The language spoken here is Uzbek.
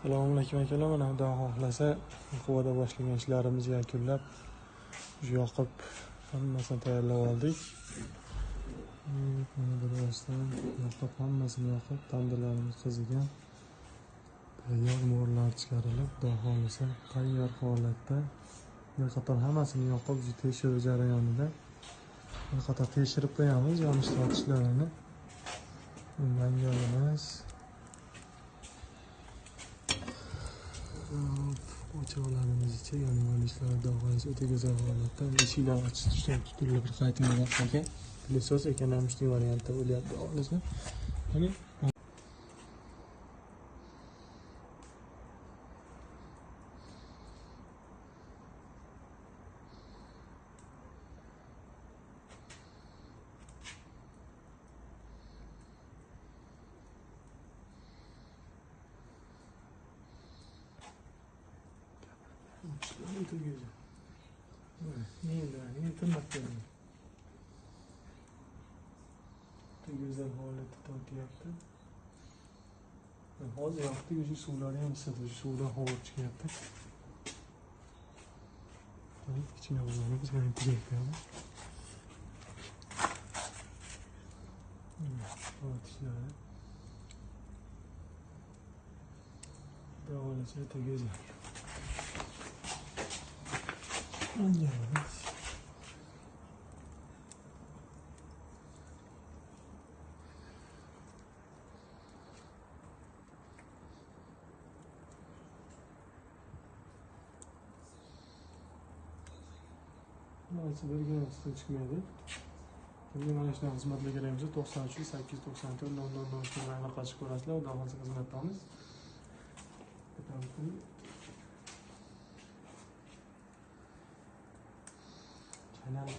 Assalomu alaykum akalar, mana Xudo xohlasa quvada boshlagan ishlarimizni yakunlab yoqib hammasini tayyorlab oldik. Mana birozdan yoqib hammasini yoqib tandirlarimiz qizigan. Tayyor mo'rlar chiqarilib, Xudo xohlasa tayyor holatda bir qator hammasini yoqib tekshiruv jarayonida bir qator tekshirib qo'yamiz yonish tortishlarini. Bundan emas. O'choqlarimiz yonishlar davomida o'ta go'zal holatda eshiklar ochishdan tutilib bir qaytmagan ekan. Plysos ekan ham ishning variantda bo'lyapti hozirda. Mana o'ta go'zal. Men tırnaklarım. O'ta go'zal holatda tortyapti. Hozir yoqdi, o'sha suvlar ham isidi, suvdan havo chiqyapti. Kichkina bo'ladi, biz ham tuzatib qo'yamiz. Tortishlari. Davolasi o'ta go'zal. Neyse birgina ustidan chiqmaydi. Kimga mana shunaqa xizmatlar kerak bo'lsa 93 894 00 aloqa qilib ko'rasizlar. Xudo xohlasa xizmatdamiz. Kanal